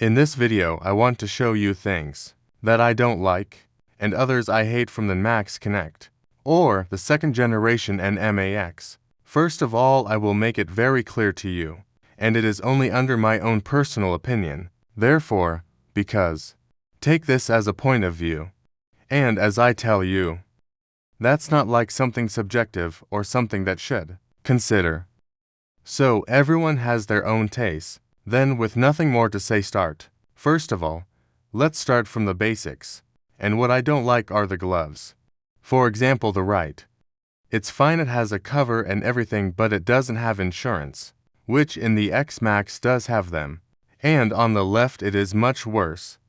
In this video, I want to show you things that I don't like and others I hate from the Nmax Connect, or the second generation Nmax. First of all, I will make it very clear to you, and it is only under my own personal opinion. Therefore, because, take this as a point of view, and as I tell you, that's not like something subjective or something that should consider. So everyone has their own taste. Then, with nothing more to say, start. First of all, let's start from the basics. And what I don't like are the gloves. For example, the right. It's fine, it has a cover and everything, but it doesn't have insurance, which in the X-Max does have them. And on the left it is much worse.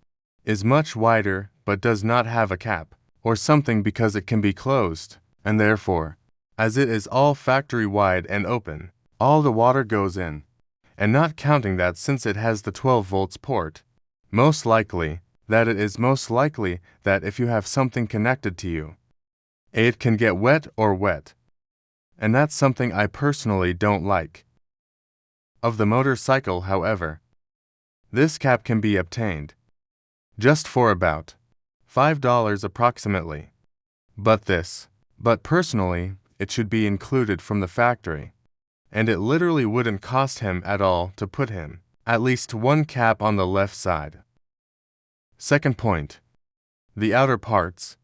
Is much wider, but does not have a cap, or something, because it can be closed. And therefore, as it is all factory wide and open, all the water goes in. And not counting that, since it has the 12 volts port, most likely that if you have something connected to you, it can get wet. And that's something I personally don't like. Of the motorcycle, however, this cap can be obtained just for about $5 approximately. But personally, it should be included from the factory. And it literally wouldn't cost him at all to put him at least one cap on the left side. Second point, the outer parts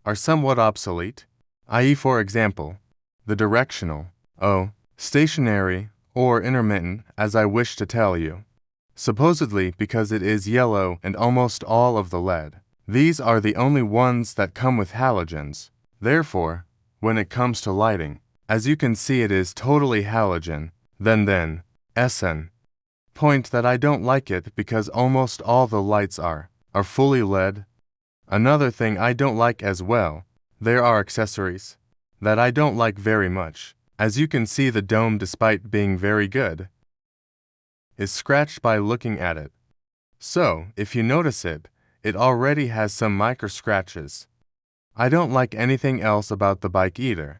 are somewhat obsolete, i.e., for example, the directional, stationary, or intermittent, as I wish to tell you. Supposedly because it is yellow and almost all of the lead. These are the only ones that come with halogens. Therefore, when it comes to lighting, as you can see, it is totally halogen. Then, SN. Point that I don't like it because almost all the lights are fully LED. Another thing I don't like as well, there are accessories that I don't like very much. As you can see, the dome, despite being very good, is scratched by looking at it. So, if you notice it, it already has some micro scratches. I don't like anything else about the bike either.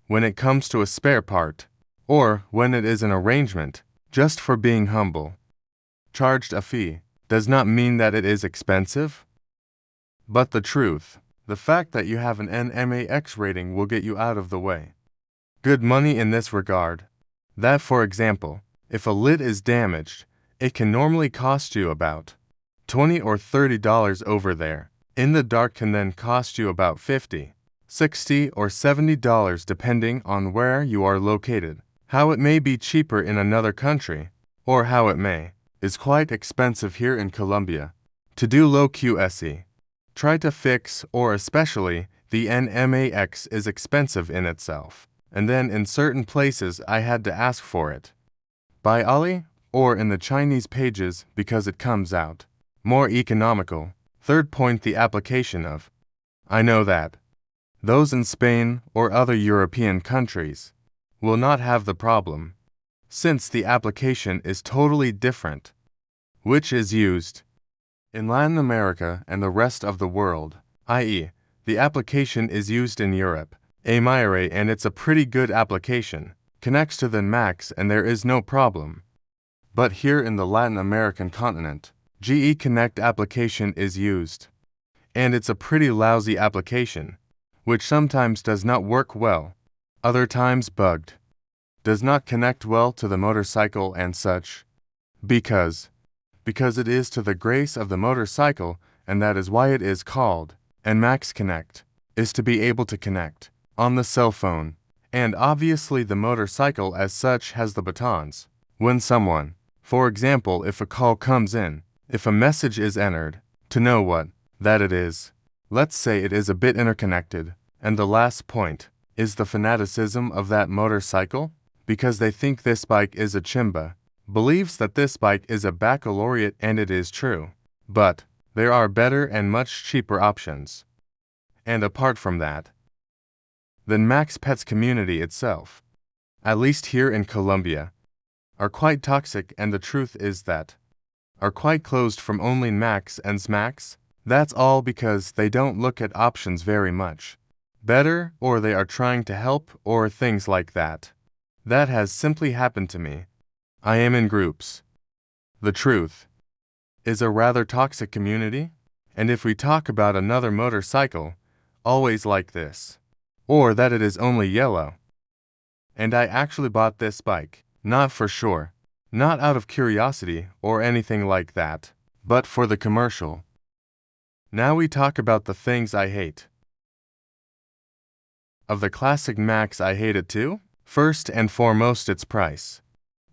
When it comes to a spare part, or when it is an arrangement, just for being humble, charged a fee, does not mean that it is expensive. But the truth, the fact that you have an Nmax rating will get you out of the way. Good money in this regard. That, for example, if a lid is damaged, it can normally cost you about $20 or $30 over there. In the dark can then cost you about $50, $60 or $70 depending on where you are located. How it may be cheaper in another country, or how it is quite expensive here in Colombia. To do low QSE, try to fix, or especially the Nmax is expensive in itself. And then in certain places I had to ask for it by Ali or in the Chinese pages because it comes out more economical. Third point, the application of. I know that those in Spain or other European countries will not have the problem, since the application is totally different, which is used in Latin America and the rest of the world, i.e., the application is used in Europe, and it's a pretty good application, connects to the Nmax and there is no problem. But here in the Latin American continent, GE Connect application is used, and it's a pretty lousy application, which sometimes does not work well, other times bugged, does not connect well to the motorcycle and such, because it is to the grace of the motorcycle, and that is why it is called Nmax Connect, is to be able to connect on the cell phone, and obviously the motorcycle as such has the buttons. When someone, for example, if a call comes in, if a message is entered, to know what that it is. Let's say it is a bit interconnected. And the last point is the fanaticism of that motorcycle, because they think this bike is a chimba, believes that this bike is a baccalaureate, and it is true. But there are better and much cheaper options. And apart from that, the Nmax Pets community itself, at least here in Colombia, are quite toxic, and the truth is that are quite closed from only Nmax and Smax. That's all because they don't look at options very much better, or they are trying to help, or things like that. That has simply happened to me. I am in groups the truth, is a rather toxic community. And if we talk about another motorcycle, always like this, or that it is only yellow. And I actually bought this bike, not for sure, not out of curiosity or anything like that, but for the commercial. Now we talk about the things I hate. Of the classic Max, I hate it too. First and foremost, its price.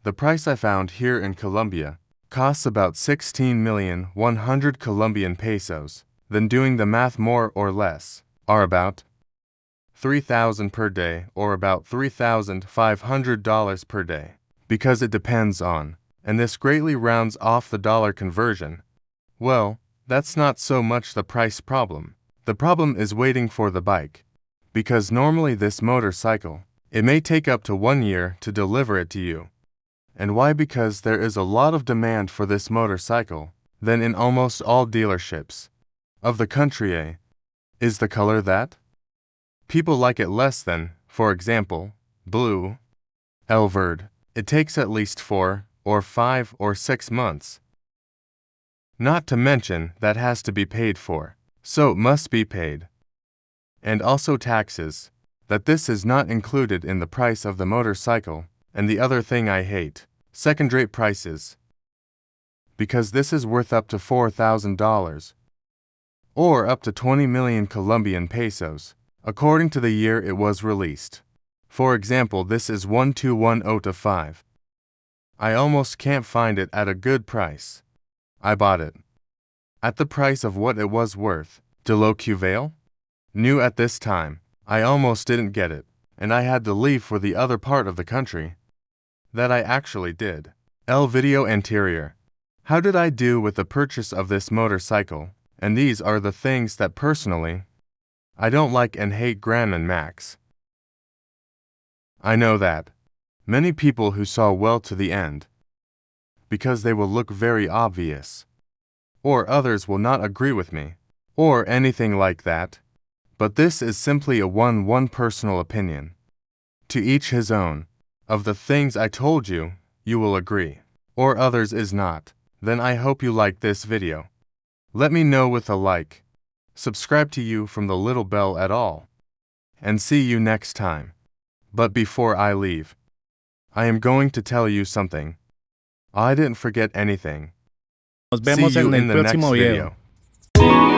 The price I found here in Colombia costs about 16,100,000 Colombian pesos, then doing the math more or less, are about 3,000 per day or about $3,500 per day, because it depends on, and this greatly rounds off the dollar conversion. Well, that's not so much the price problem. The problem is waiting for the bike, because normally this motorcycle, it may take up to 1 year to deliver it to you. And why? Because there is a lot of demand for this motorcycle, then in almost all dealerships of the country. Is the color that people like it less than, for example, blue, verde. It takes at least 4 or 5 or 6 months. Not to mention that has to be paid for, so it must be paid. And also taxes, that this is not included in the price of the motorcycle. And the other thing I hate, second-rate prices. Because this is worth up to $4,000, or up to 20 million Colombian pesos, according to the year it was released. For example, this is 12105. I almost can't find it at a good price. I bought it at the price of what it was worth. De lo Cuvale? New at this time. I almost didn't get it, and I had to leave for the other part of the country. That I actually did. Video anterior. How did I do with the purchase of this motorcycle? And these are the things that personally I don't like and hate Nmax Max. I know that many people who saw well to the end, because they will look very obvious, or others will not agree with me, or anything like that, but this is simply a one personal opinion. To each his own. Of the things I told you, you will agree, or others is not. Then I hope you like this video. Let me know with a like. Subscribe to you from the little bell at all. And see you next time. But before I leave, I am going to tell you something. I didn't forget anything. Nos See vemos you en in el the next próximo video. video.